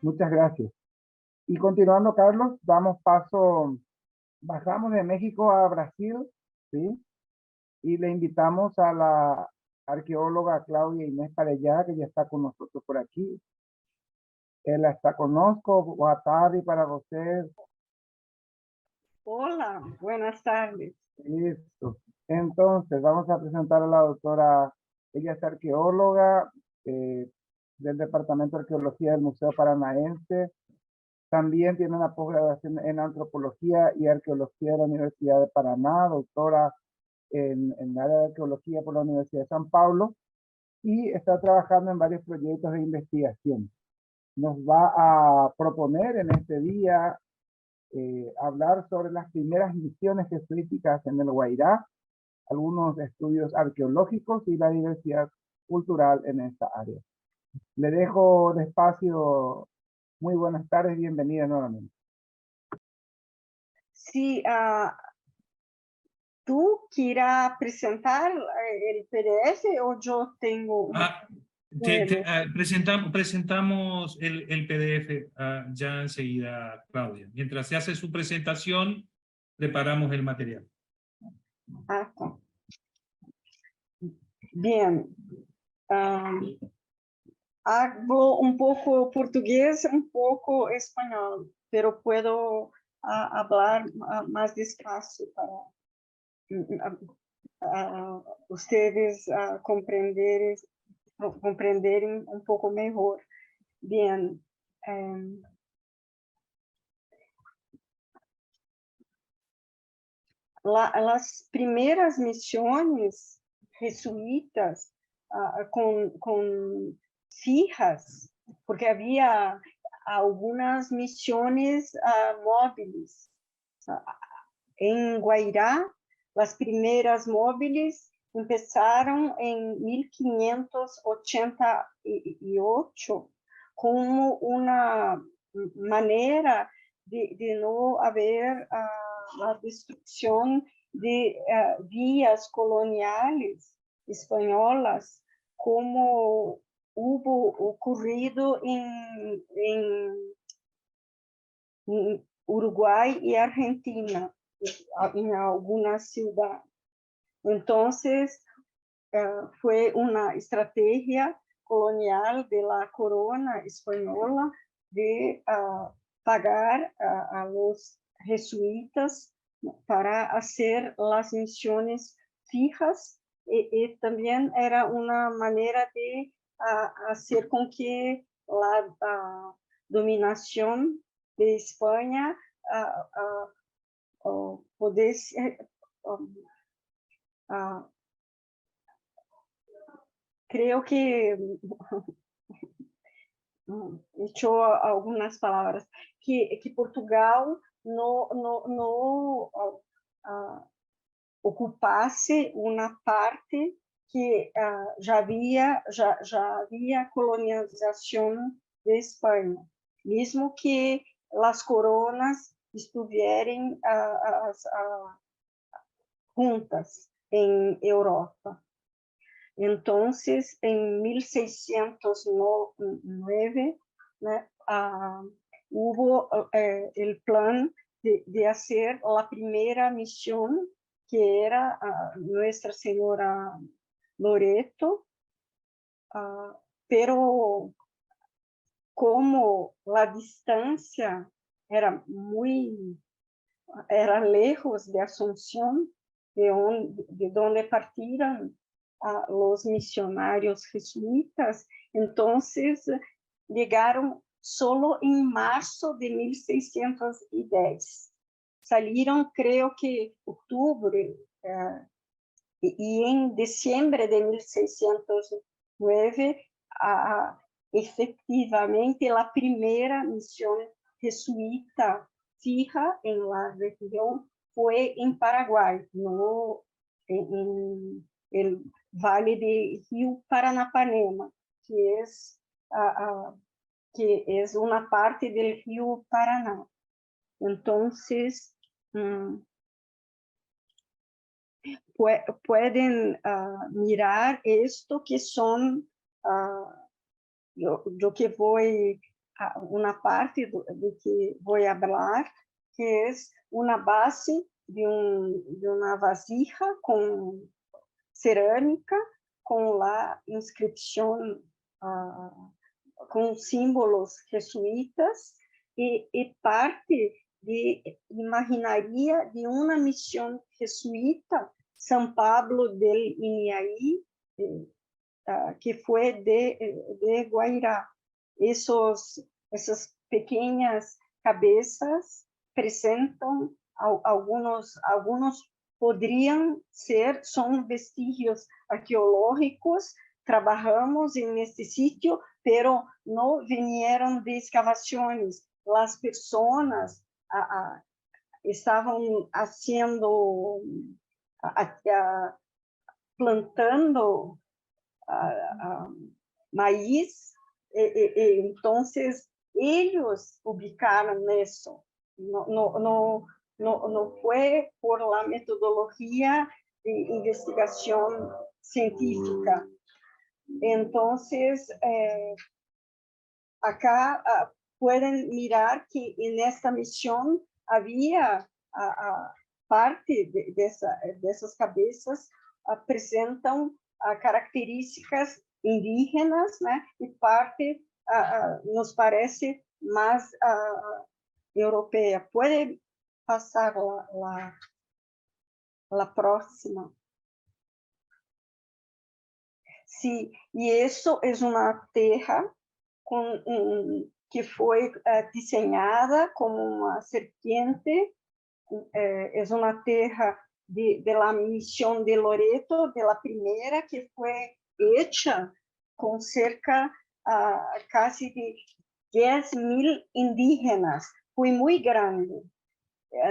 Muchas gracias. Y continuando, Carlos, damos paso, bajamos de México a Brasil, ¿sí? Y le invitamos a la arqueóloga Claudia Inés Parellada, que ya está con nosotros por aquí. Ela está conosco. Boa tarde para você. Hola, buenas tardes. Listo. Entonces, vamos a presentar a la doctora. Ella es arqueóloga del Departamento de Arqueología del Museo Paranaense. También tiene una posgraduación en Antropología y Arqueología de la Universidad de Paraná, doctora en el área de arqueología por la Universidad de San Paulo, y está trabajando en varios proyectos de investigación. Nos va a proponer en este día hablar sobre las primeras misiones jesuíticas en el Guairá, algunos estudios arqueológicos y la diversidad cultural en esta área. Le dejo el espacio. Muy buenas tardes, bienvenida nuevamente. Sí, ¿tú quieras presentar el PDF o yo tengo nuevo? Presentamos el PDF ya enseguida, Claudia. Mientras se hace su presentación, preparamos el material. Tá. Bien. Hablo un poco portugués, un poco español, pero puedo hablar más despacio para ustedes comprenderen un poco mejor. Bien. Las primeras misiones jesuitas con fijas, porque había algunas misiones móviles. En Guairá, las primeras móviles empezaron en 1588 como una manera de no haber la destrucción de vías coloniales españolas, como hubo ocurrido en Uruguay y Argentina, en algunas ciudades. Entonces, fue una estrategia colonial de la corona española de pagar a los jesuitas para hacer las misiones fijas, y también era una manera de hacer con que la dominación de España pudiese creo que he hecho algunas palabras, que Portugal no ocupasse uma parte que já havia colonização de Espanha, mesmo que as coronas estiverem juntas em Europa. Então, em 1609, né, hubo el plan de hacer la primera misión, que era Nuestra Señora Loreto, pero como la distancia era lejos de Asunción, de donde partieron los misionarios jesuitas, entonces llegaron solo en marzo de 1610. Salieron, creo que octubre, y en diciembre de 1609, efectivamente, la primera misión jesuita fija en la región fue en Paraguay, no en el Valle de Río Paranapanema, que es una parte del río Paraná. Entonces, pueden mirar esto, que son, yo que voy una parte de que voy a hablar, que es una base de una vasija con cerámica, con la inscripción, con símbolos jesuitas, y parte de imaginaria de una misión jesuita, San Pablo del Iñaí, que fue de Guairá. Esas pequeñas cabezas presentan algunos podrían ser, son vestigios arqueológicos. Trabajamos en este sitio, pero no vinieron de excavaciones. Las personas estaban haciendo, plantando maíz, entonces ellos ubicaron eso. No fue por la metodología de investigación científica. Entonces, acá pueden mirar que en esta misión había parte de esas cabezas presentan características indígenas, ¿no? Y parte nos parece más europea. Puede pasar la próxima. Sí, y eso es una teja que fue diseñada como una serpiente. Es una teja de la misión de Loreto, de la primera, que fue hecha con cerca casi de 10.000 indígenas. Fue muy grande,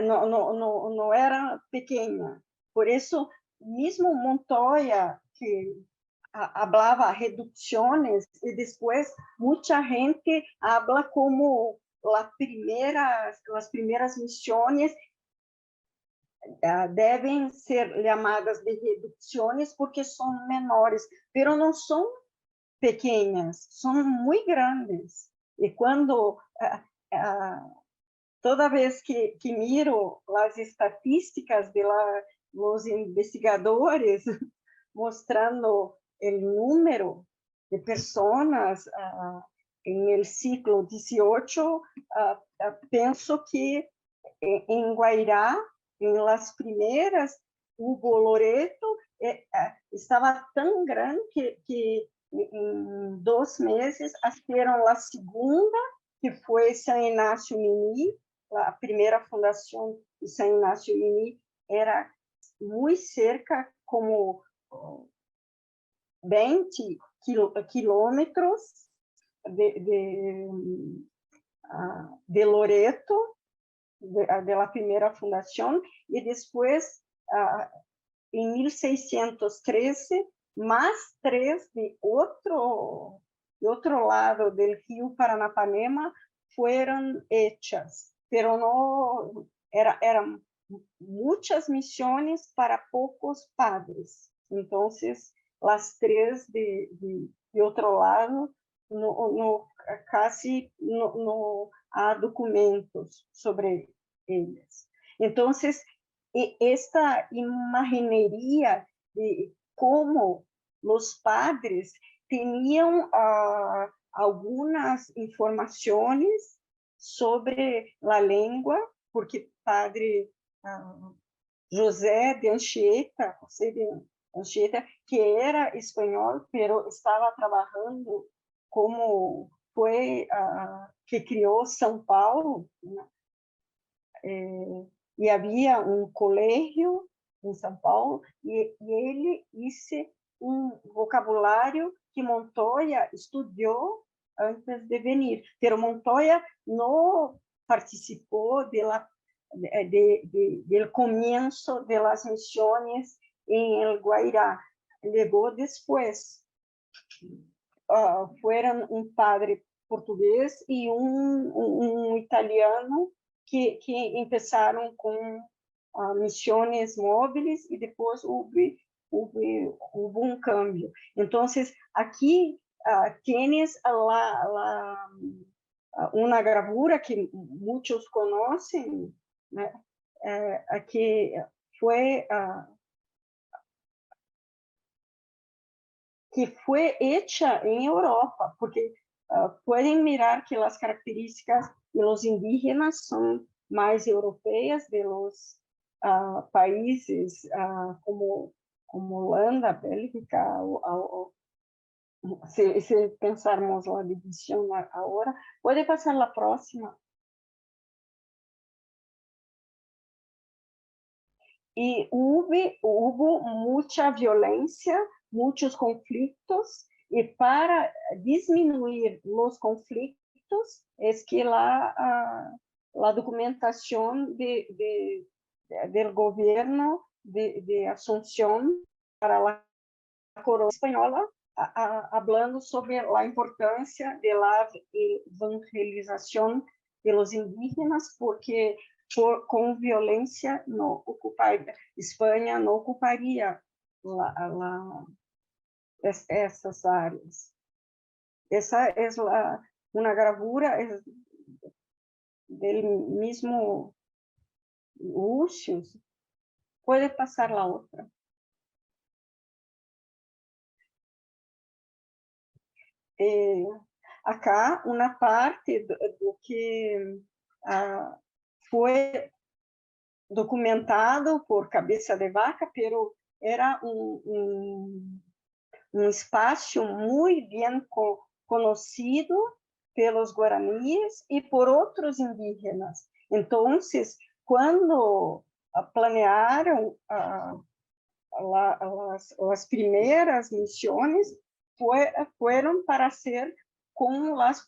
no era pequeña. Por eso, mismo Montoya, que hablaba reducciones, y después mucha gente habla como las primeras misiones deben ser llamadas de reducciones porque son menores, pero no son pequeñas, son muy grandes. Y cuando toda vez que miro las estadísticas de los investigadores mostrando el número de personas en el siglo XVIII, pienso que en Guairá, en las primeras, hubo Loreto, estaba tan grande que en 2 meses hicieron la segunda, que fue San Ignacio Mini. La primera fundación de San Ignacio Mini era muy cerca, como 20 kilómetros de Loreto, de la primera fundación, y después, en 1613, más 3 de otro lado del río Paranapanema fueron hechas, pero no eran muchas misiones para pocos padres. Entonces, las 3 de otro lado, casi no hay documentos sobre ellas. Entonces, esta imaginería de cómo los padres tenían algunas informaciones sobre la lengua, porque padre José de Anchieta, que era español, pero estaba trabajando como fue que crió São Paulo, ¿no? Y había un colegio en São Paulo, y él hizo un vocabulario que Montoya estudió antes de venir, pero Montoya no participó del comienzo de las misiones en el Guairá. Llegó después. Fueron un padre portugués y un italiano que empezaron con misiones móviles, y después hubo un cambio. Entonces, aquí tienes uma gravura que muitos conhecem, né? Que foi hecha em Europa, porque podem mirar que as características de los indígenas são mais europeias de los países como Holanda, Bélgica, se pensarmos la división ahora. Puede pasar la próxima. Y hubo mucha violencia, muchos conflictos, y para disminuir los conflictos es que la documentación del gobierno de Asunción para la coroa española, hablando sobre la importancia de la evangelización de los indígenas, porque con violencia no ocuparía, España no ocuparía essas áreas. Esa es una gravura del mismo Lucius. Puede pasar la otra. Acá uma parte do que foi documentado por Cabeça de Vaca, pero era um espaço muito bem conhecido pelos guaraníes e por outros indígenas. Então, quando planearam as primeiras missões, fueron para hacer con las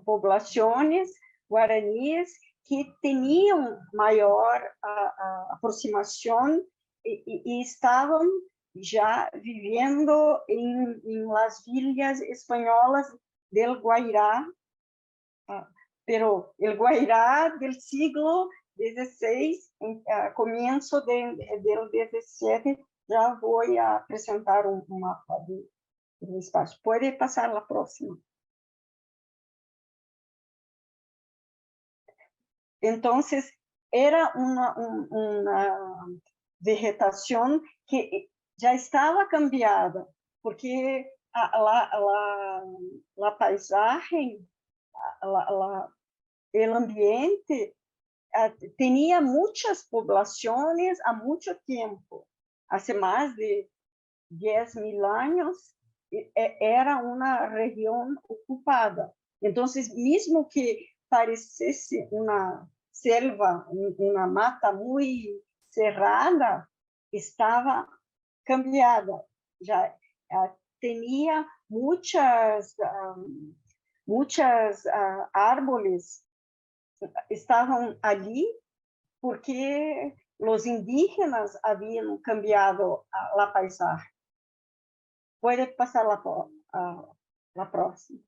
poblaciones guaraníes que tenían mayor aproximación y estaban ya viviendo en las villas españolas del Guairá, pero el Guairá del siglo XVI, comienzo del XVII, ya voy a presentar un mapa del espacio. Puede pasar la próxima. Entonces, era una vegetación que ya estaba cambiada, porque la paisaje, el ambiente, tenía muchas poblaciones a mucho tiempo, hace más de 10.000 años, era una región ocupada. Entonces, mismo que pareciese una selva, una mata muy cerrada, estaba cambiada. Ya tenía muchas árboles, estaban allí porque los indígenas habían cambiado la paisaje. Puede pasar la próxima.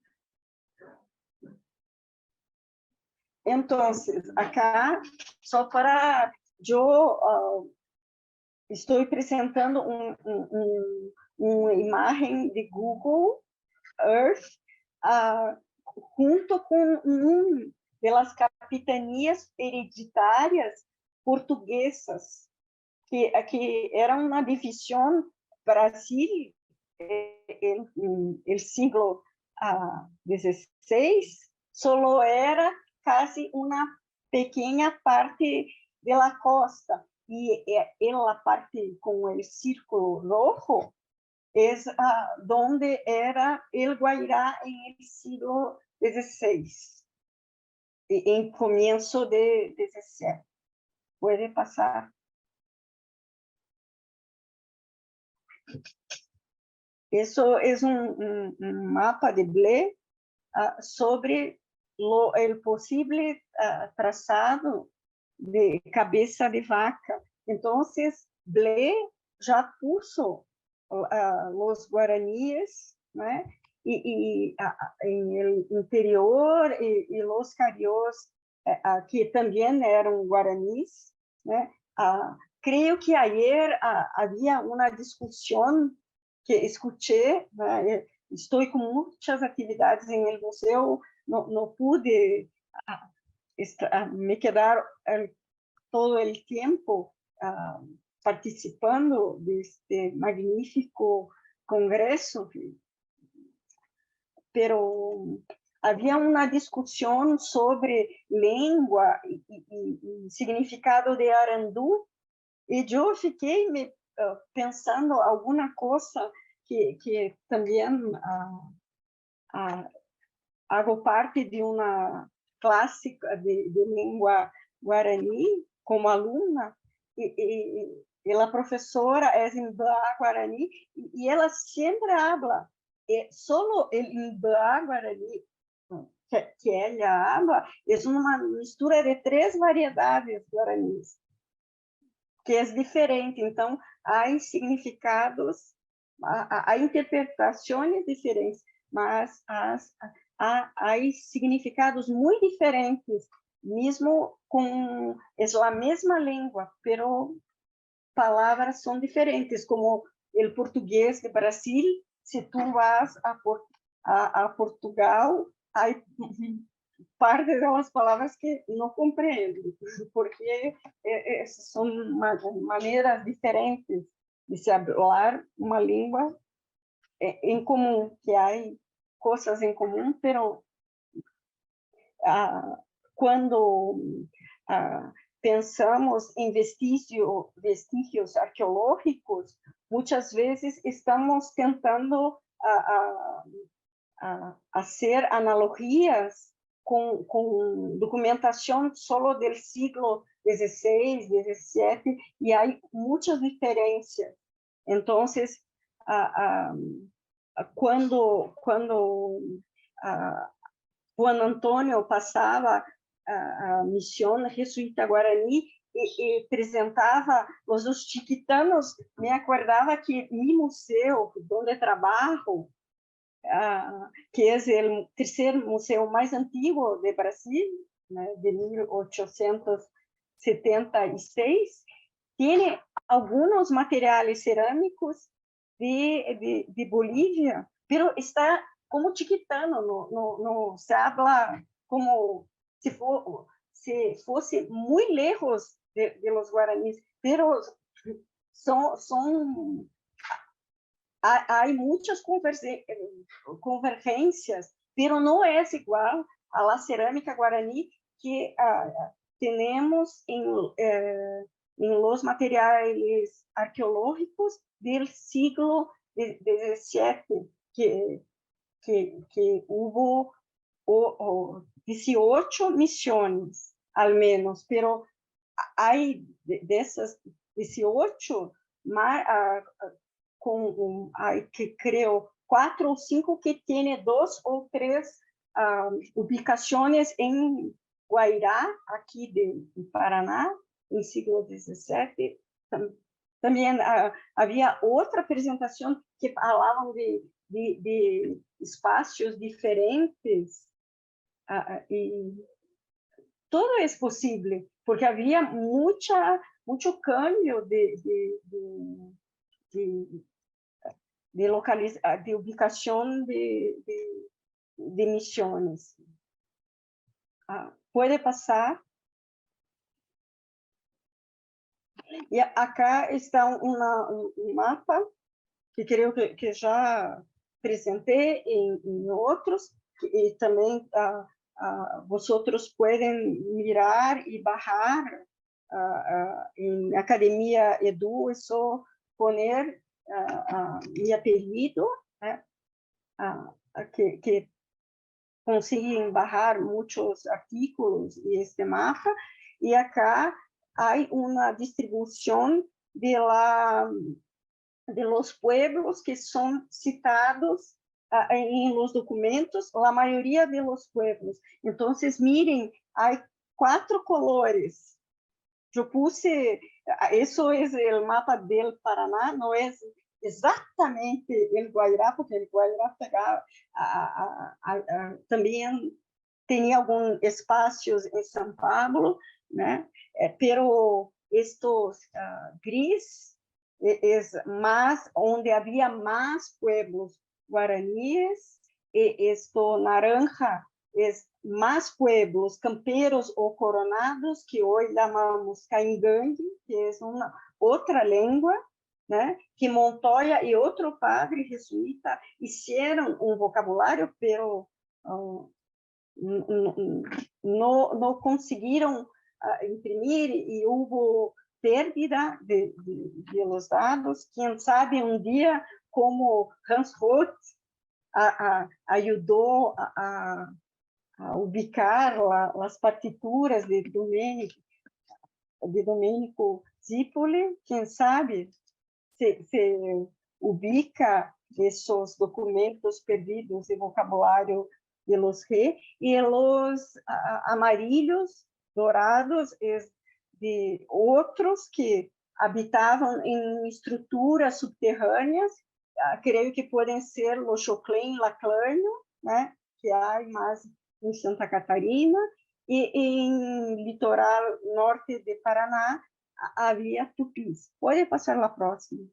Entonces, acá, só para yo estoy presentando uma imagem de Google Earth junto com de las capitanias hereditárias portuguesas, que era uma divisão Brasil, el siglo XVI, solo era casi una pequeña parte de la costa, y en la parte con el círculo rojo es donde era el Guairá en el siglo XVI, en comienzo de XVII. Puede pasar. Eso es un mapa de Blé sobre el posible trazado de Cabeça de Vaca. Entonces, Blé ya puso los guaraníes, ¿no? y en el interior, y los cariós, que también eran guaraníes, ¿no? Creo que ayer había una discusión que escuché, ¿no? Estou com muitas atividades em el museu, no pude me quedar todo el tiempo participando de este magnífico congreso, pero había una discusión sobre lengua y significado de Arandú, y yo fiquei pensando alguna cosa que también hago parte de una clase de lengua guaraní como alumna, y la profesora es Imbá Guarani, y ella siempre habla, solo el Imbá Guarani que ella habla es una mistura de 3 variedades guaraníes, que es diferente. Então, há significados, há interpretações diferentes, mas há significados muito diferentes, mesmo com a mesma língua, pero palavras são diferentes, como o português de Brasil. Se tu vas a Portugal, há parte das palavras que não compreendo, porque são maneiras diferentes de se falar uma língua em comum, que há coisas em comum, pero quando pensamos em vestígios arqueológicos, muitas vezes estamos tentando fazer analogias com documentação solo do siglo XVI, XVII, e há muitas diferenças. Então, quando Juan Antônio passava a missão jesuíta guarani e apresentava os chiquitanos, me acordava que mi museu, onde trabalho, que é o terceiro museu mais antigo do Brasil, né, de 1876, tem alguns materiais cerâmicos de Bolívia, pero está como chiquitano, no se habla como se fosse muito lejos de los guaraníes, pero há muitas convergências, pero não é igual a la cerâmica guarani que temos em los materiais arqueológicos del siglo XVII, que hubo 18 missões, al menos, pero hay dessas 18, que creo 4 ou 5 que tiene 2 ou 3 ubicações em Guairá, aqui de Paraná, no siglo XVII. Também havia outra apresentação que falavam de espaços diferentes, e tudo é possível, porque havia muito câmbio de ubicação de missões. Pode passar. E acá está um mapa que creio que já apresentei em outros, e também vocês podem mirar e baixar em Academia Edu, é só poner meu apelido, né? Que conseguem baixar muitos artigos e este mapa, e acá há uma distribuição de los pueblos que são citados em los documentos, a maioria de los pueblos. Então, miren, há 4 colores. Eu puse, isso é o mapa do Paraná, não é exatamente o Guairá, porque o Guairá pegava, também tinha alguns espaços em São Paulo, né? Pero estos gris es más onde havia más pueblos guaraníes, e esto naranja más pueblos camperos o coronados, que hoy llamamos Caingangue, que es una otra lengua, né? Que Montoya y otro padre jesuita hicieron un vocabulario, pero no consiguieron imprimir y hubo pérdida de los dados. Quién sabe un día como Hans Roth ayudó a ubicar las partituras de Domenico Zipoli, quién sabe se ubica esos documentos perdidos de vocabulario de los reyes, y los amarillos, dorados, es de otros que habitavam em estruturas subterrâneas, creio que podem ser los Choclen, Laclânio, né, que há mais em Santa Catarina, e em litoral norte de Paraná havia tupis. Pode passar lá próximo.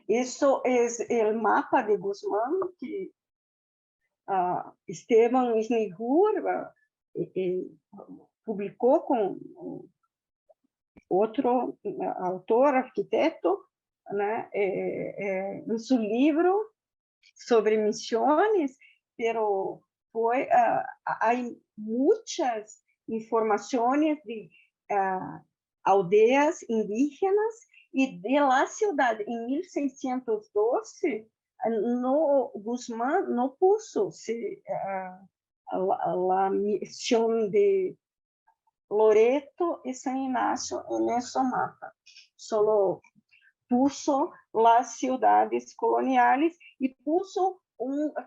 Isso é o mapa de Guzmán, que Esteban Sneigur publicou com outro autor, arquiteto, né, em seu livro sobre missões, pero há muitas informações de aldeias indígenas e de la cidade. Em 1612, Guzmán não puso a missão de Loreto e San Ignacio en ese mapa. Solo puso las ciudades coloniales y puso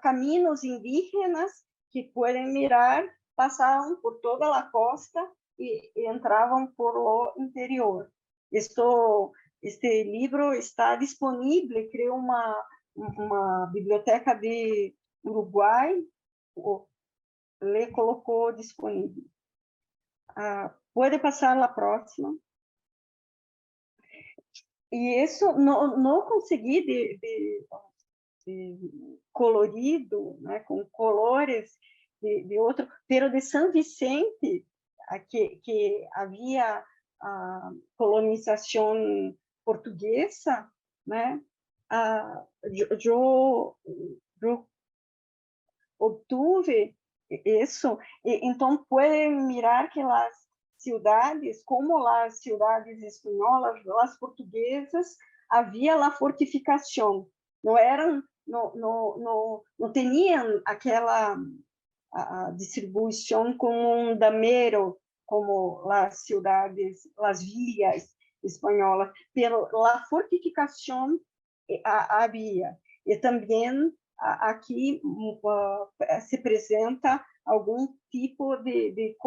caminos indígenas que pueden mirar, pasaban por toda la costa y entraban por lo interior. Este libro está disponible, creo, uma biblioteca de Uruguai le colocou disponível. Pode passar a próxima. E isso não consegui de colorido, né, com colores de outro, pero de São Vicente, que havia a colonização portuguesa, né, eu obtuve isso. Então, podem mirar que as cidades, como as cidades espanholas, as portuguesas, havia a fortificação. Não tinham aquela distribuição como um damero, como as cidades, as villas espanholas, pero a fortificação havia. E também aqui se apresenta algum tipo de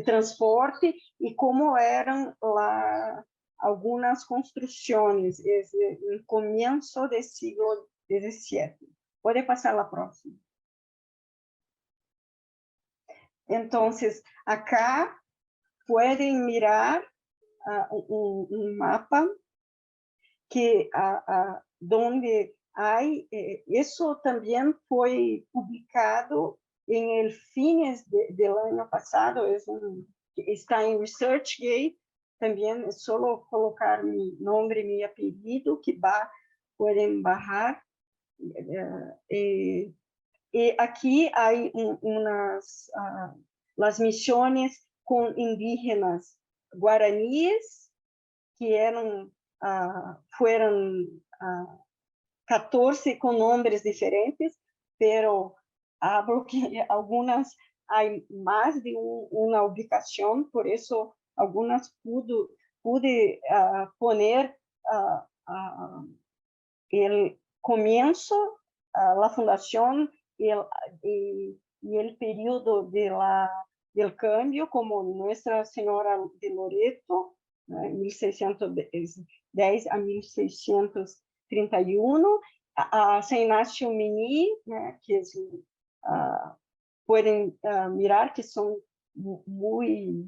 transporte e como eram lá algumas construções no começo do século XVII. Pode passar a próxima. Então, acá podem mirar um mapa que donde hay, isso também foi publicado em fines do ano passado, está em ResearchGate, também é só colocar meu nome e meu apelido, que podem baixar. E aqui há as missões com indígenas guaraníes, que foram 14 com nomes diferentes, pero hablo que algumas há mais de uma ubicação, por isso algumas pude poner o começo, a fundação e o período do cambio, como Nuestra Senhora de Loreto, 1610 a 1631, a San Ignacio Mini, né, que podem mirar que são muito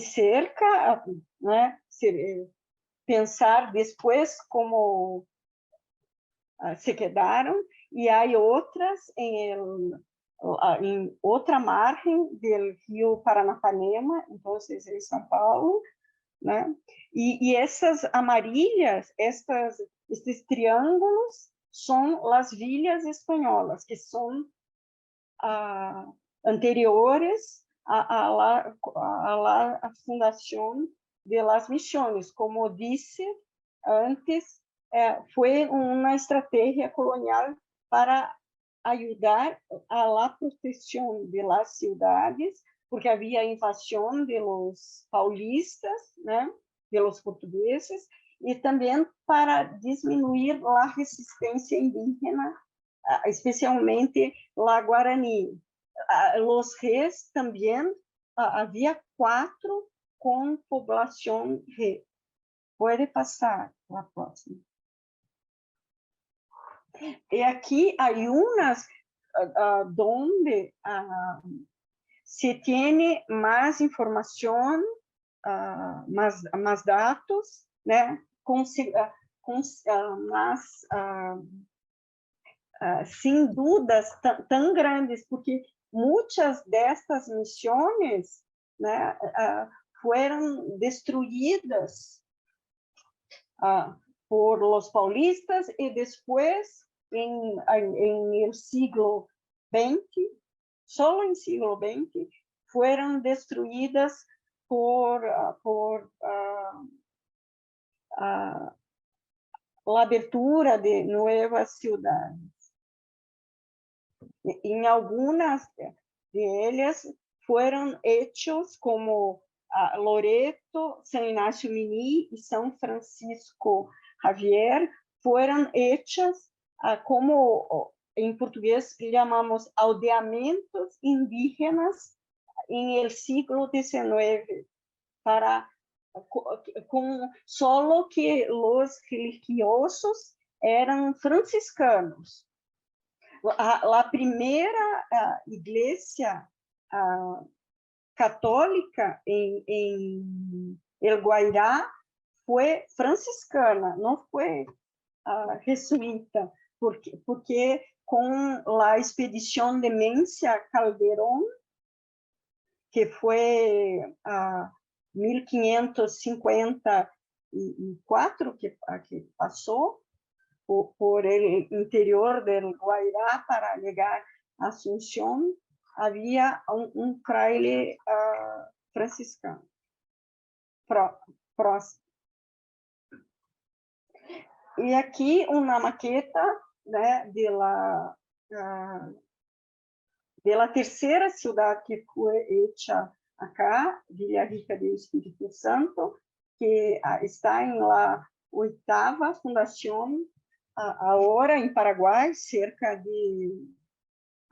cerca, né, pensar depois como se quedaram, e há outras em outra margem do rio Paranapanema, então em São Paulo, né? E essas amarilhas, esses triângulos, são as vilhas espanholas, que são anteriores à fundação de las misiones. Como disse antes, foi uma estratégia colonial para ayudar a la proteção de las ciudades, porque havia invasão de los paulistas, né, de los portugueses, e também para diminuir a resistência indígena, especialmente la Guarani. Los Res também, havia 4 com população Re. Pode passar a próxima. E aqui há umas onde se tem mais informação, mais dados, né? Mas sem dúvidas tão grandes, porque muitas destas missões, né, foram destruídas por los paulistas e depois em siglo XX, só em siglo XX, foram destruídas por a abertura de novas cidades. Em algumas delas foram hechos como Loreto, São Inácio Mini e São Francisco Javier, foram hechas como em português chamamos aldeamentos indígenas em el siglo XIX, para solo que os religiosos eram franciscanos. A primeira igreja católica em El Guairá foi franciscana, não foi jesuíta, porque com a expedição de Mencia Calderón, que foi 1554 que passou por el interior del Guairá para llegar a Asunción, havia um fraile franciscano. Próximo. E aqui uma maqueta, né, de la terceira cidade que foi hecha acá, Villarrica do Espírito Santo, que está em la 8ª fundação, agora em Paraguai, cerca de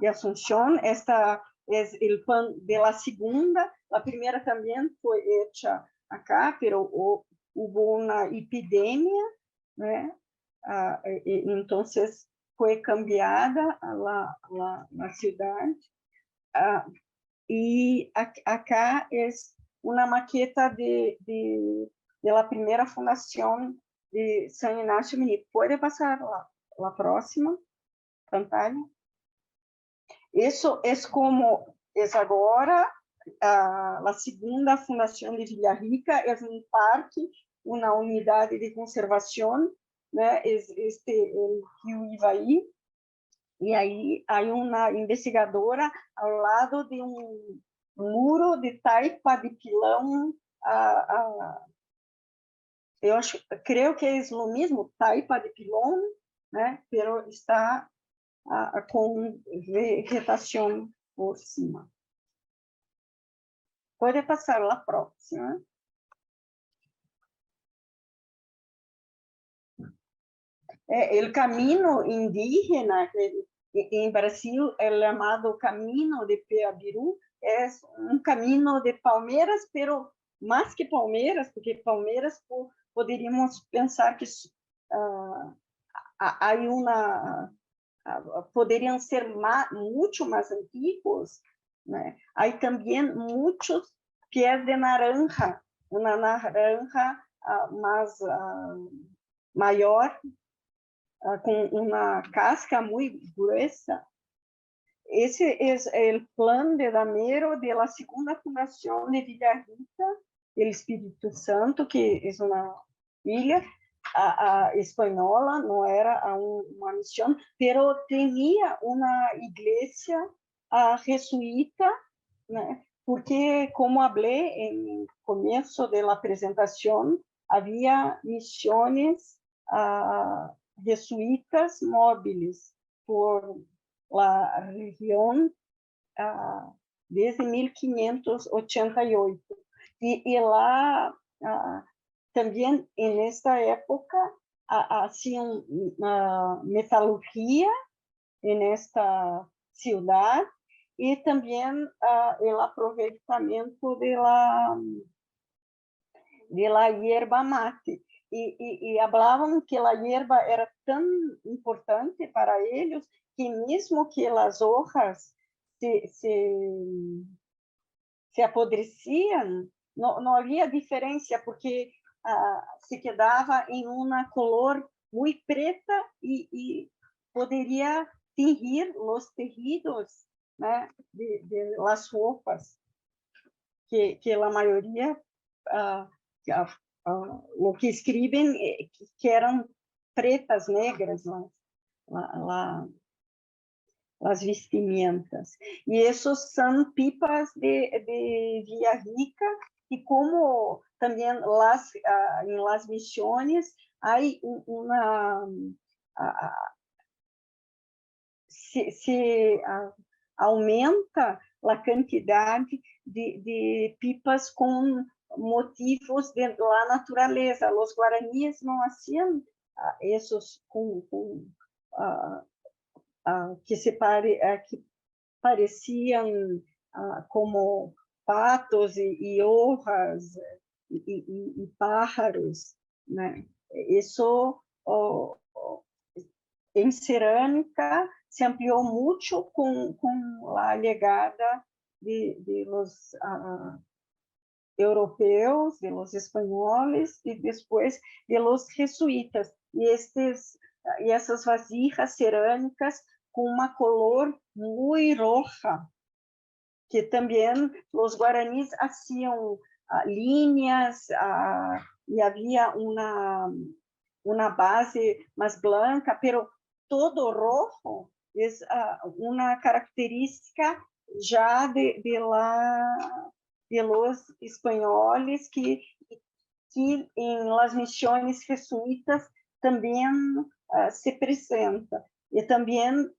Asunción. Esta é o pan de la segunda. A primeira também foi hecha acá, pero houve uma epidemia, né? Então foi cambiada na cidade. E acá é uma maqueta de la primeira fundação de São Inácio Mini. Pode passar a próxima pantalla. Isso é como é agora a segunda fundação de Villarrica, é um parque, uma unidade de conservação, né? O rio Ivaí, e aí há uma investigadora ao lado de um muro de taipa de pilão, creio que é o mesmo, taipa de pilão, né? Pero está com vegetação por cima. Pode passar a próxima. O caminho indígena, em Brasil é chamado Caminho de Peabiru, é um caminho de palmeiras, pero mais que palmeiras, porque palmeiras poderíamos pensar que há poderiam ser muito mais antigos, né? Há também muitos pés de naranja, uma naranja mais maior, con una casca muy gruesa. Ese es el plan de Damero de la segunda fundación de Villarrica, el Espíritu Santo, que es una ilha española, no era una misión, pero tenía una iglesia jesuita, ¿no? Porque, como hablé en el comienzo de la presentación, había misiones jesuitas móviles por la región desde 1588. Y lá, también en esta época, hacían metalurgia en esta ciudad y también el aprovechamiento de la hierba mate. Y hablaban que la hierba era tan importante para ellos que mesmo que las hojas se apodrecían, no había diferencia porque se quedaba en una color muy preta y podría tingir los tejidos, ¿no? de las ropas, que la mayoría lo que escriben que eran pretas, negras, las vestimentas. Y esos son pipas de Villarrica, y como también en las misiones hay se aumenta la cantidad de pipas con motivos de la naturaleza. Los guaraníes no hacían esos que parecían como patos y hojas y pájaros, né? Eso en cerámica se amplió mucho con la llegada de los europeos, de los españoles y después de los jesuitas. Y esas vasijas cerámicas con una color muy roja, que también los guaraníes hacían líneas y había una base más blanca, pero todo rojo es una característica ya de los españoles que en las misiones jesuitas también se presenta. Y también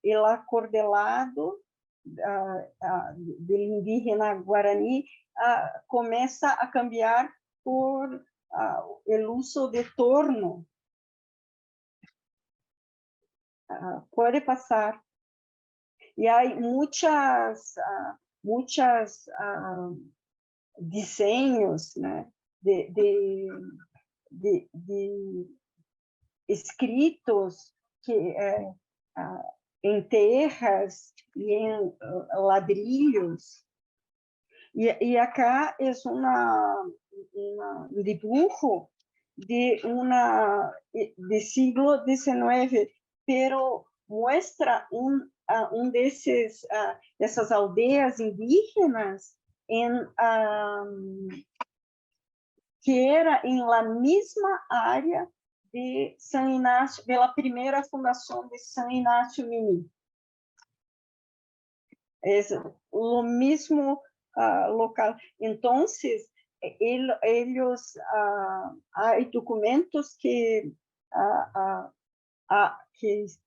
el acordelado del indígena guaraní comienza a cambiar por el uso de torno. Puede pasar. Y hay muchos diseños, ¿no? de escritos que en tejas y en ladrillos. Y acá es un dibujo de siglo XIX, pero muestra de esas aldeas indígenas que era en la misma área de San Ignacio, de la primera fundación de San Ignacio Mini. Es lo mismo local. Entonces, ellos, hay documentos que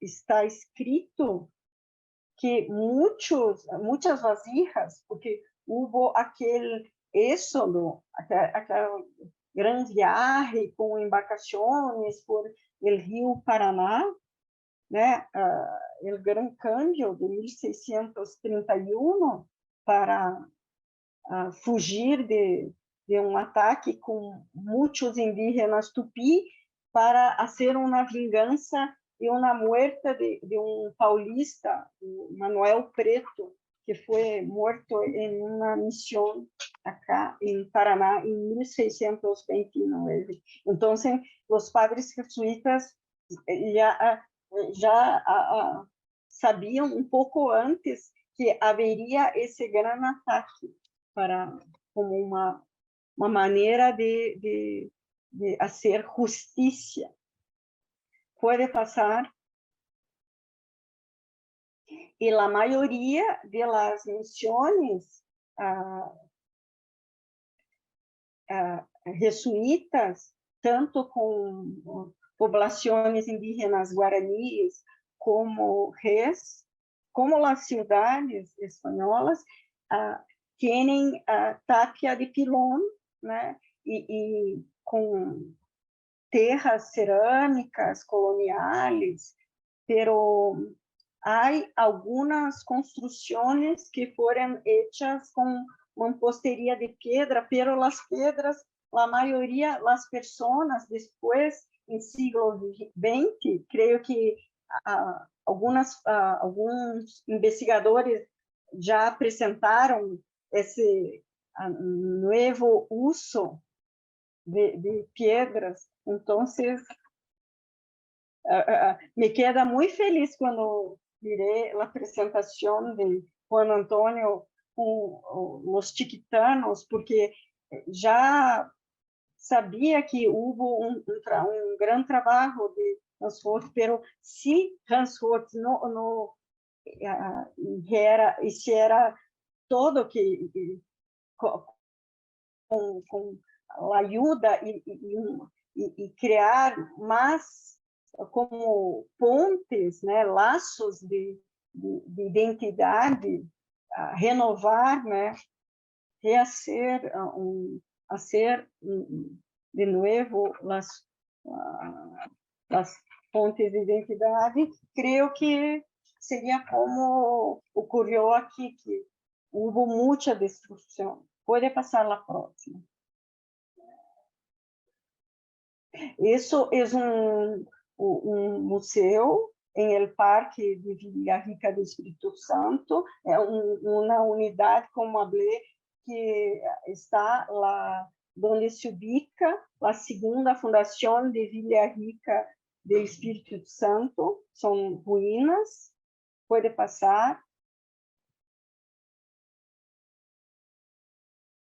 está escrito que muchas vasijas, porque hubo aquel éxodo, aquel gran viaje con embarcaciones por el río Paraná, né? El gran cambio de 1631 para fugir de un ataque con muchos indígenas tupí para hacer una venganza de una muerte de un paulista, Manuel Preto, que fue muerto en una misión acá en Paraná en 1629. Entonces, los padres jesuitas já sabiam um pouco antes que haveria esse grande ataque como uma maneira de fazer justiça. Pode passar. E a maioria das missões jesuítas, tanto com populações indígenas guaraníes, como as cidades espanholas, têm tapia de pilão, né? E com terras cerâmicas coloniais, pero há algumas construções que foram hechas com mampostería de piedra, pero las piedras, la mayoría, las personas después, en siglo XX, creo que alguns investigadores já apresentaram esse novo uso de piedras. Então, me queda muito feliz quando mirei a apresentação de Juan Antonio com os chiquitanos, porque já sabia que houve um grande trabalho de Hans Hotz, mas se Hans Hotz não era todo que com a ajuda e criar mais como pontes, né, laços de identidade, renovar, né, hacer de novo as pontes de identidade. Creio que seria como ocorreu aqui, que houve muita destruição. Pode passar a próxima. Isso é um museu em el Parque de Villarrica do Espírito Santo, é uma unidade, como falei, que está lá onde se ubica a segunda fundação de Villarrica do Espírito Santo, são ruínas. Pode passar.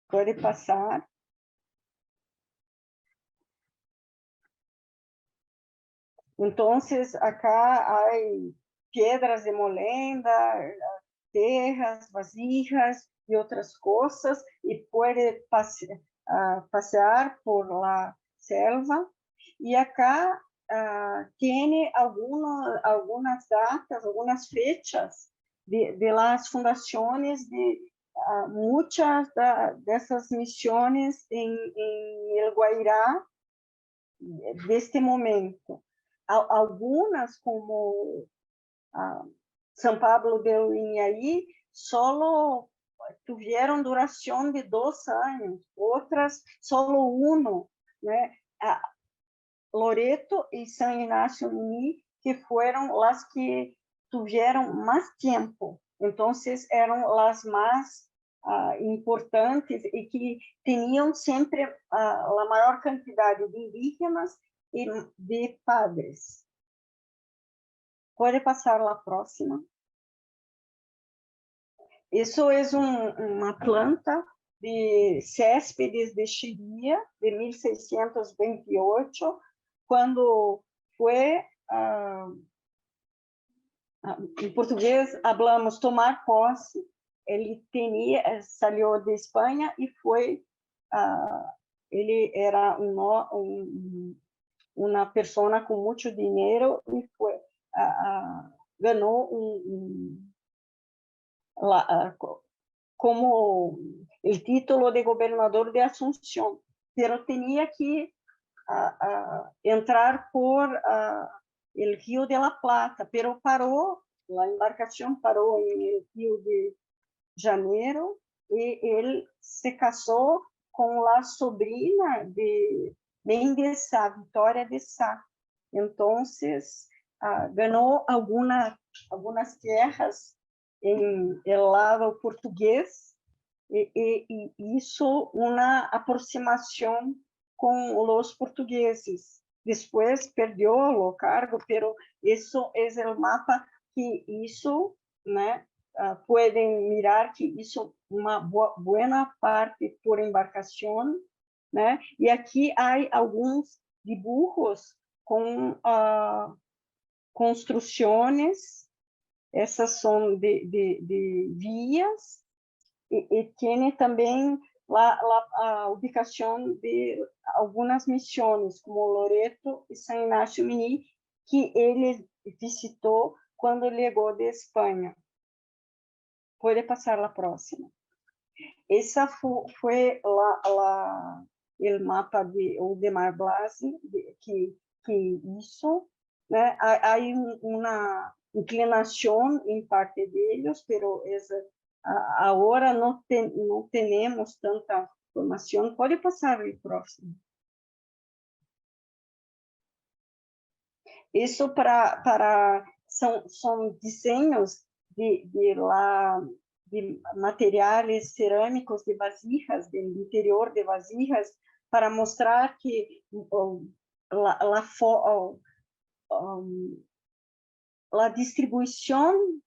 Pode passar. Então, acá há pedras de molenda, terras, vasijas e outras coisas, e pode passear por la selva. E acá tem algumas datas, algumas fechas de las fundações de muitas dessas missões em El Guairá deste momento. Algumas, como São Pablo del Iñaí, solo tiveram duração de 2 anos, outras solo 1, né? Loreto e São Inácio Muni, que foram as que tiveram mais tempo. Então, eram as mais importantes e que tinham sempre a maior quantidade de indígenas e de padres. Pode passar a próxima. Isso é uma planta de Céspedes de Xiria, de 1628, quando foi, em português, falamos tomar posse. Ele saiu de Espanha e foi, ele era uma pessoa com muito dinheiro e foi, ganhou como o título de governador de Asunción, pero tinha que entrar por el Rio de la Plata, pero parou, a embarcação parou em el Rio de Janeiro, e ele se casou com a sobrinha de Mendes Sá, Vitória de Sá. Então, ganhou algumas terras em el lado português, e isso uma aproximação com os portugueses. después perdió el cargo, pero eso es el mapa que hizo, né? Pueden mirar que hizo una buena parte por embarcación, né? Y aquí hay algunos dibujos con construcciones, essas son de vías, y tiene también a ubicación de algunas misiones, como Loreto y San Ignacio Mini, que él visitó cuando llegó de España. Puede pasar la próxima. Esa fue el mapa de Mar Blasi que hizo, né? Hay una inclinación en parte de ellos, pero ahora no tenemos tanta información. Pode passar o próximo. Isso são desenhos de materiais cerâmicos, de vasijas, do interior de vasijas, para mostrar que a distribuição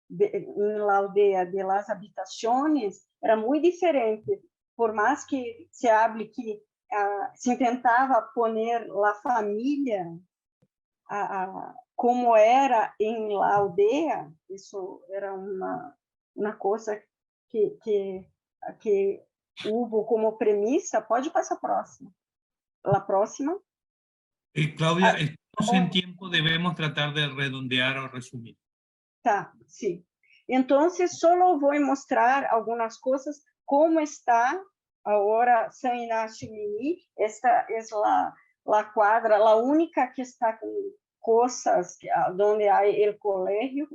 na aldeia de las habitaciones era muito diferente, por mais que se hable que se tentava poner a família como era em la aldeia, isso era uma coisa que houve como premissa. Pode passar a próxima. A próxima. Claudia, estamos en tiempo, debemos tratar de redondear o resumir. Tá, sim. Então, só vou mostrar algumas coisas, como está agora San Ignacio Mini. Esta é a quadra, a única que está com coisas onde há o colégio.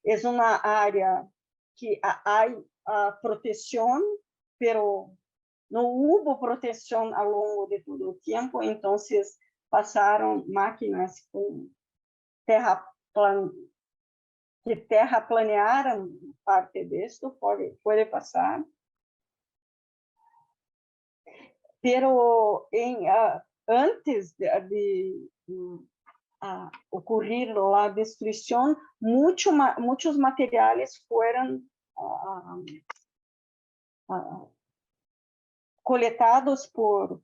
É uma área que há proteção, pero não houve proteção ao longo de todo o tempo, então passaram máquinas com que terraplanearam parte disso. Pode passar. Pero antes de ocorrer a destruição, muitos materiais foram coletados por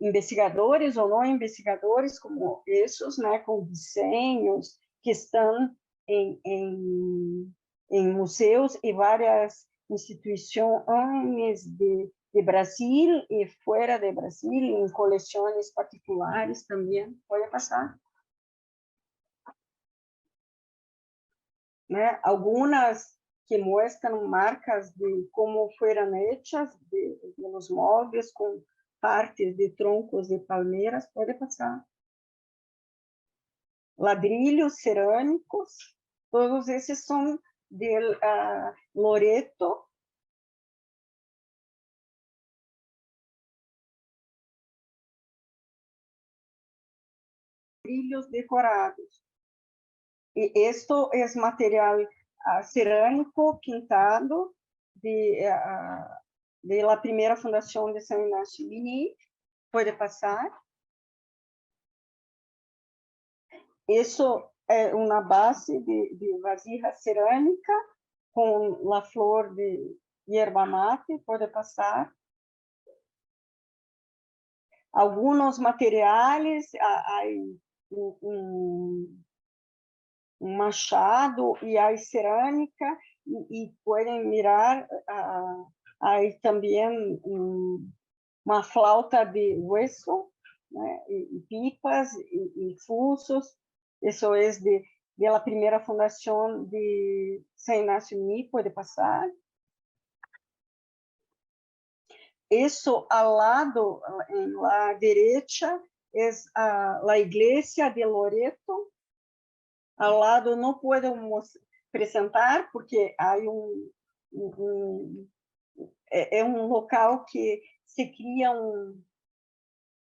investigadores ou não investigadores, como esses, né, com desenhos que estão em museus e várias instituições de Brasil e fora de Brasil, em coleções particulares também. Pode passar. Né? Algumas que mostram marcas de como foram hechas os móveis com partes de troncos de palmeiras. Pode passar. Ladrilhos cerâmicos, todos esses são de Loreto. Ladrilhos decorados. E esto é material cerâmico pintado de la primeira fundação de San Ignacio Mini. Pode passar. Isso é uma base de vasija cerâmica com a flor de yerba mate. Pode passar. Alguns materiais, um machado e a cerâmica, e podem mirar aí também uma flauta de hueso, né, e pipas e fusos. Isso é de la primeira fundação de San Ignacio Mini. Pode passar. Isso ao lado, à direita, é a igreja de Loreto. Ao lado não podemos apresentar, porque há é um local que se criam,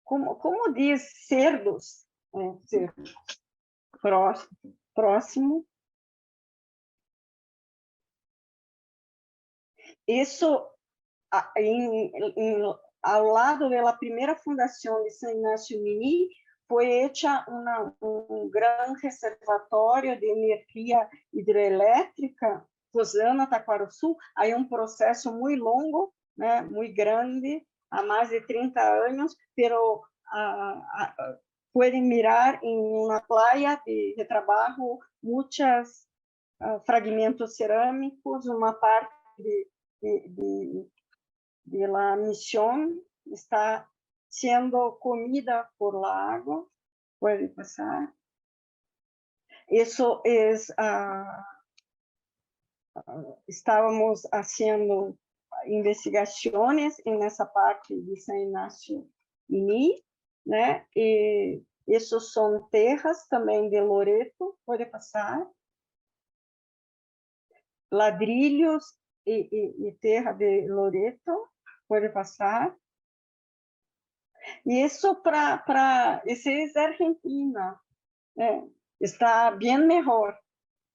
como diz, cerdos, né? Cerdos. Próximo. Isso ao lado da primeira fundação de San Ignacio Mini, foi hecha grande reservatório de energia hidroelétrica, Rosana, Taquarussu. Há processo muito longo, né, muito grande, há mais de 30 anos, pero podem mirar em uma praia de trabalho muitos fragmentos cerâmicos, uma parte de la misión está siendo comida por la agua. Puede pasar. Eso es, estábamos haciendo investigaciones en esa parte de San Ignacio Mini, né? E esos son terras também de Loreto, pode passar. Ladrilhos e terra de Loreto, pode passar. E isso esse é Argentina, né? Está bem melhor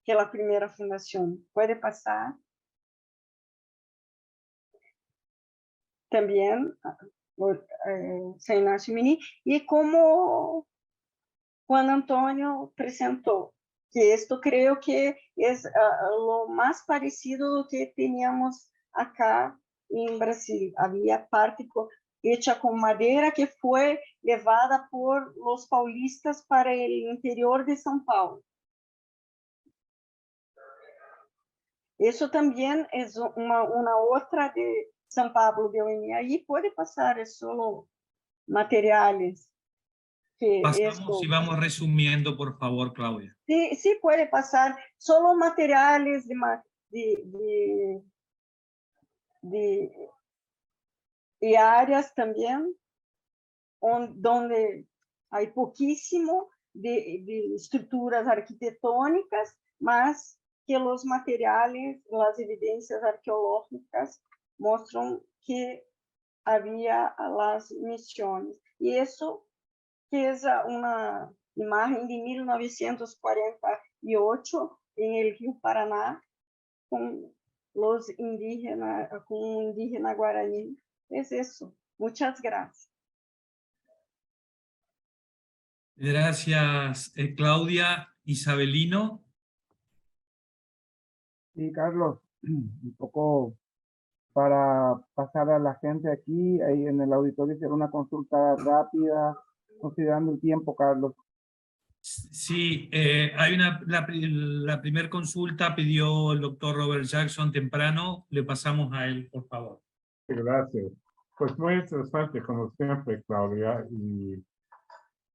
que a primeira fundação. Pode passar. Também San Ignacio Mini. E como Juan Antonio apresentou, que esto creo que es lo más parecido a lo que teníamos acá en Brasil. Había parte hecha con madera que fue llevada por los paulistas para el interior de São Paulo. Eso también es una otra de São Pablo de Uniaí. Puede pasar, es solo materiales. Pasamos y vamos resumiendo, por favor, Claudia. Sí, sí puede pasar. Solo materiales de áreas también, donde hay poquísimo de estructuras arquitectónicas, mas que los materiales, las evidencias arqueológicas muestran que había las misiones. Y eso que es una imagen de 1948 en el río Paraná con los indígenas, con un indígena guaraní. Es eso. Muchas gracias. Gracias, Claudia. Isabelino. Sí, Carlos, un poco para pasar a la gente aquí, ahí en el auditorio, hacer una consulta rápida, considerando el tiempo, Carlos. Sí, hay la primera consulta pidió el doctor Robert Jackson temprano. Le pasamos a él, por favor. Gracias. Pues muy interesante, como siempre, Claudia. Y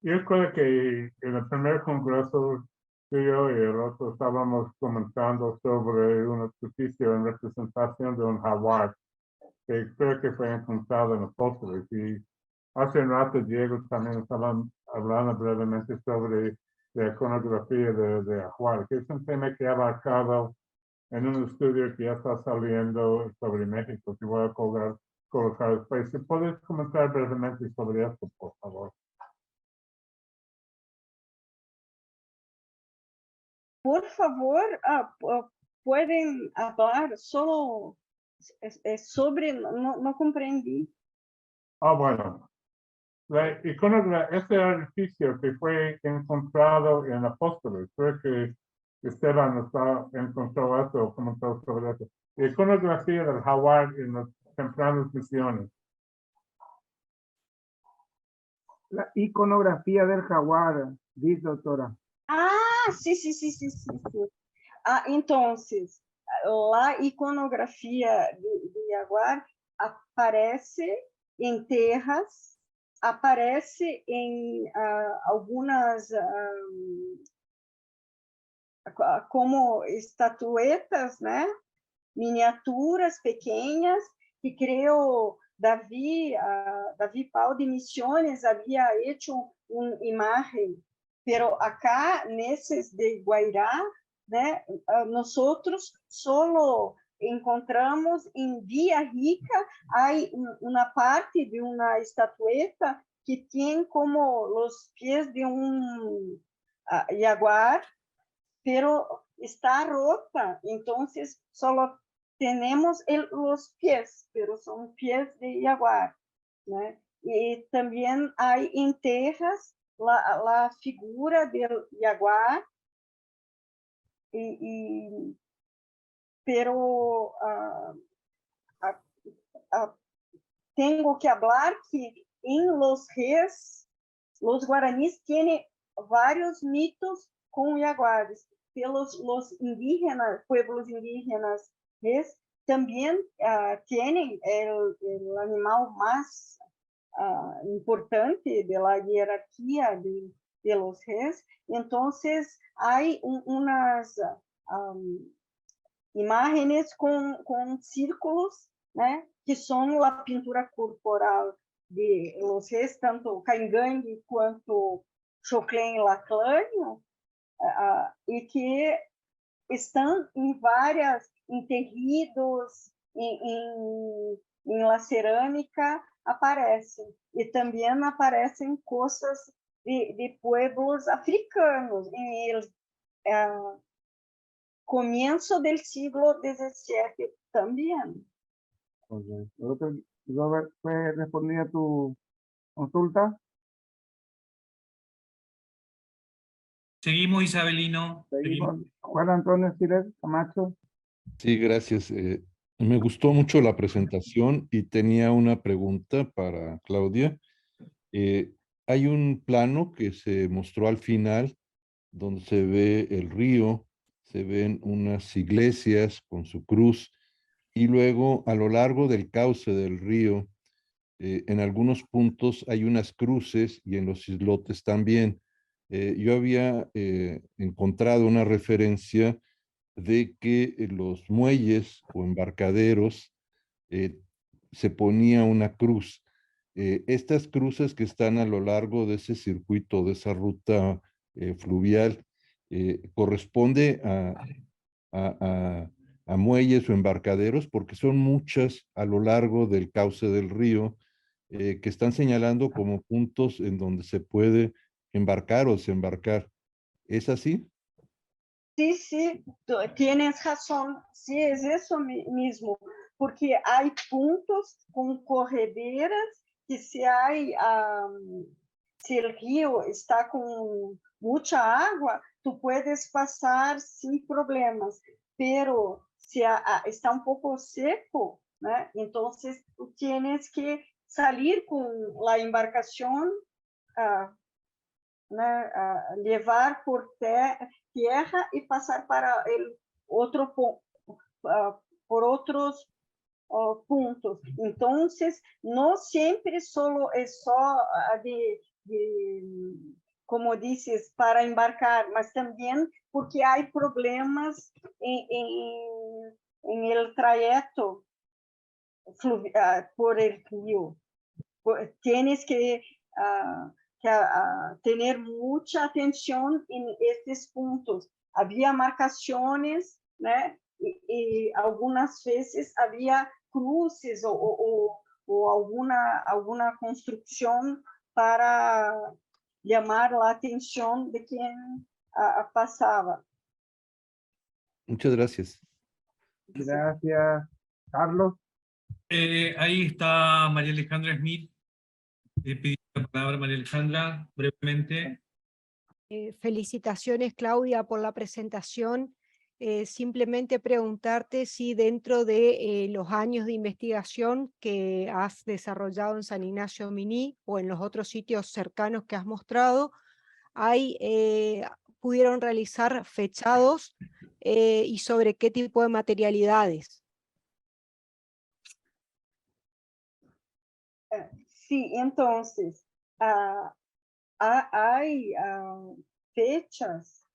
yo creo que en el primer congreso, yo y el otro estábamos comentando sobre un edificio en representación de un jaguar, que creo que fue encontrado en Apóstoles. Y hace un rato Diego también estaba hablando brevemente sobre la iconografía de jaguar, que es un tema que ha abarcado en un estudio que ya está saliendo sobre México, que voy a colocar después. ¿Se puedes comentar brevemente sobre esto, por favor? Por favor, pueden hablar solo sobre, no comprendí. Bueno. Este edificio que fue encontrado en Apóstoles, creo que Esteban encontró esto o comentó sobre eso. La iconografía del jaguar en las tempranas misiones. La iconografía del jaguar, dice doctora. Sí. Entonces, la iconografía de jaguar aparece en terras, aparece en algunas como estatuetas, né? Miniaturas pequeñas, que creo Davi Pau de Misiones había hecho una imagen, pero acá, nesses de Guairá, né, nosotros solo encontramos en Villa Rica, hay una parte de una estatueta que tiene como los pies de un jaguar, pero está rota, entonces solo tenemos los pies, pero son pies de jaguar. né? E também há em terras a figura do jaguar, pero tengo que hablar que en los ríos, los guaraníes tienen varios mitos con jaguares. Los indígenas, pueblos indígenas, también tienen el animal más importante de la jerarquía de los ríos. Entonces, hay unas imágenes con círculos, né, que são a pintura corporal de los ríos, tanto Caingangue quanto Choclen e Laclânio, e que estão em terridos, em la cerâmica, aparecem. E também aparecem coisas de pueblos africanos, em el comienzo del siglo XVII también. Okay. Robert, ¿puedes responder a tu consulta? Seguimos, Isabelino. Seguimos. Juan Antonio Siles Camacho. Sí, gracias. Me gustó mucho la presentación y tenía una pregunta para Claudia. Hay un plano que se mostró al final donde se ve el río, se ven unas iglesias con su cruz y luego a lo largo del cauce del río, en algunos puntos hay unas cruces y en los islotes también. Yo había encontrado una referencia de que los muelles o embarcaderos se ponía una cruz. Estas cruces que están a lo largo de ese circuito, de esa ruta fluvial, corresponde a muelles o embarcaderos, porque son muchas a lo largo del cauce del río que están señalando como puntos en donde se puede embarcar o desembarcar. ¿Es así? Sí, sí, tienes razón, sí, es eso mismo, porque hay puntos con correderas que si el río está con mucha agua, tú puedes pasar sin problemas, pero si está un poco seco, ¿no? Entonces tú tienes que salir con la embarcación, né, levar por tierra y pasar para el otro por otros puntos. Entonces, no siempre solo es como dices, para embarcar, mas también porque hay problemas en el trayecto por el río. Tienes que tener mucha atención en estos puntos. Había marcaciones, né? Y algunas veces había cruces o alguna construcción para llamar la atención de quien pasaba. Muchas gracias. Gracias, Carlos. Ahí está María Alejandra Smith. Pidió la palabra María Alejandra, brevemente. Felicitaciones, Claudia, por la presentación. Simplemente preguntarte si dentro de los años de investigación que has desarrollado en San Ignacio Miní o en los otros sitios cercanos que has mostrado, pudieron realizar fechados y sobre qué tipo de materialidades. Sí, entonces, hay fechas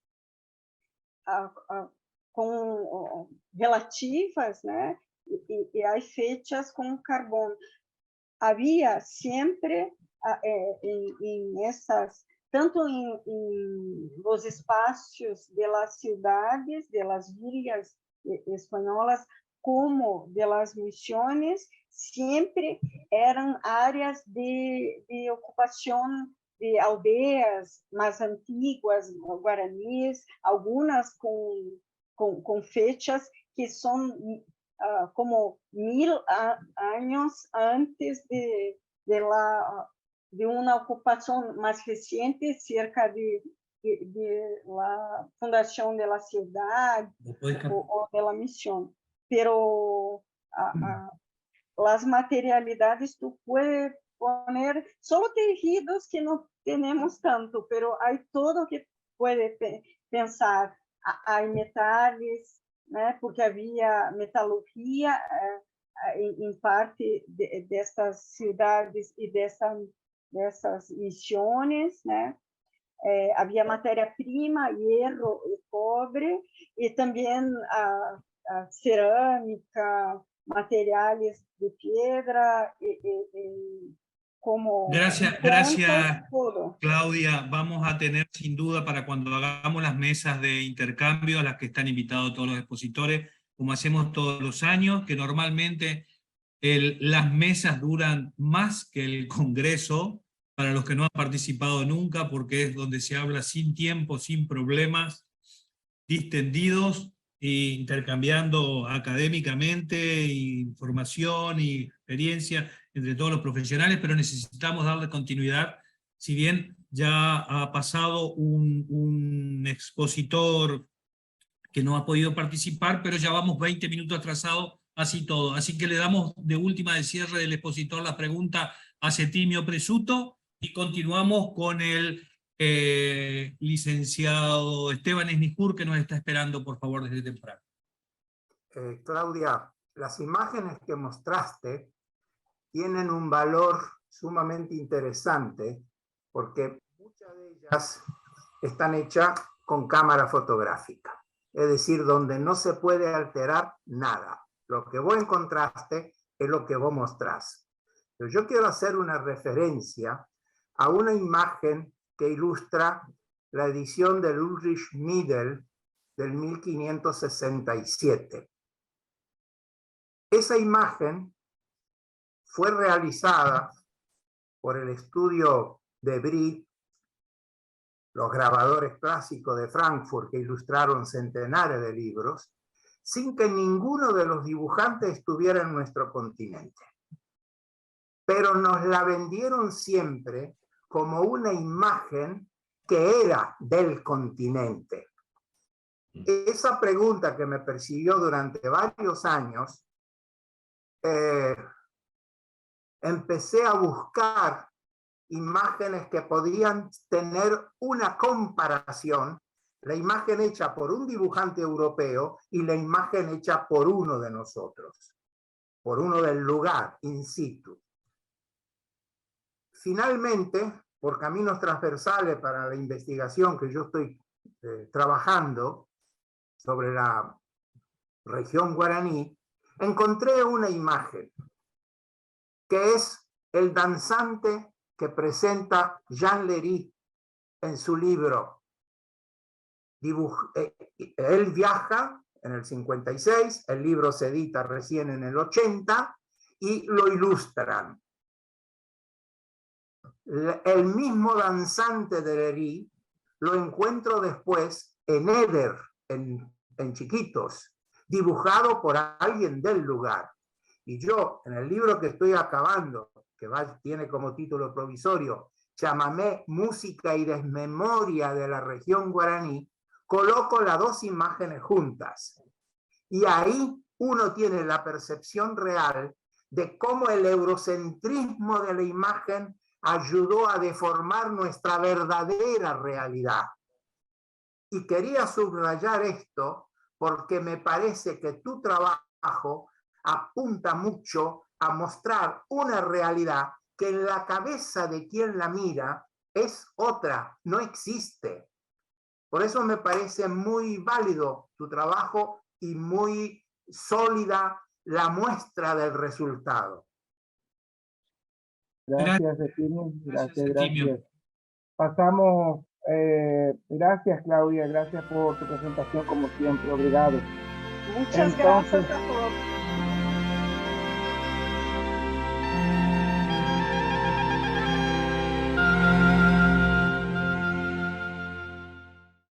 relativas, né? E há fechas com carbono. Havia sempre em essas, tanto em los espaços de las ciudades, de las villas espanholas, como de las misiones, sempre eram áreas de ocupação de aldeias mais antigas, guaraníes, algumas com fechas que são como 1000 anos antes de una ocupación más reciente cerca de la fundación de la ciudad o de la misión. Pero las materialidades tú puedes poner solo tejidos que no tenemos tanto, pero hay todo que puede pensar. Hay metales, ¿no? Porque había metalurgia en parte de estas ciudades y de esas misiones, ¿no? Había matéria-prima, hierro e cobre, e também a cerâmica, materiais de piedra, como Gracias, plantas, todo. Claudia. Vamos a tener sin duda para cuando hagamos las mesas de intercambio, a las que están invitados todos los expositores, como hacemos todos los años, que normalmente las mesas duran más que el congreso, para los que no han participado nunca, porque es donde se habla sin tiempo, sin problemas, distendidos, e intercambiando académicamente información y experiencia entre todos los profesionales, pero necesitamos darle continuidad. Si bien ya ha pasado un expositor que no ha podido participar, pero ya vamos 20 minutos atrasados, así todo. Así que le damos de última de cierre del expositor la pregunta a Setimio Presuto, y continuamos con el licenciado Esteban Esnijur, que nos está esperando, por favor, desde temprano. Claudia, las imágenes que mostraste tienen un valor sumamente interesante, porque muchas de ellas están hechas con cámara fotográfica, es decir, donde no se puede alterar nada. Lo que vos encontraste es lo que vos mostrás. Pero yo quiero hacer una referencia a una imagen que ilustra la edición del Ulrich Miedel del 1567. Esa imagen fue realizada por el estudio de Brie, los grabadores clásicos de Frankfurt que ilustraron centenares de libros, sin que ninguno de los dibujantes estuviera en nuestro continente. Pero nos la vendieron siempre como una imagen que era del continente. Esa pregunta que me persiguió durante varios años, empecé a buscar imágenes que podían tener una comparación, la imagen hecha por un dibujante europeo y la imagen hecha por uno de nosotros, por uno del lugar, in situ. Finalmente, por caminos transversales para la investigación que yo estoy trabajando sobre la región guaraní, encontré una imagen que es el danzante que presenta Jean Léry en su libro. Él viaja en el 56, el libro se edita recién en el 80 y lo ilustran. El mismo danzante de Léry lo encuentro después en Eder, en Chiquitos, dibujado por alguien del lugar. Y yo, en el libro que estoy acabando, que tiene como título provisorio Chamamé, música y desmemoria de la región guaraní, coloco las dos imágenes juntas. Y ahí uno tiene la percepción real de cómo el eurocentrismo de la imagen ayudó a deformar nuestra verdadera realidad. Y quería subrayar esto porque me parece que tu trabajo apunta mucho a mostrar una realidad que en la cabeza de quien la mira es otra, no existe. Por eso me parece muy válido tu trabajo y muy sólida la muestra del resultado. Gracias, Setimio. Gracias. Setimio. Pasamos, gracias, Claudia, gracias por tu presentación como siempre, obrigado. Muchas gracias a todos.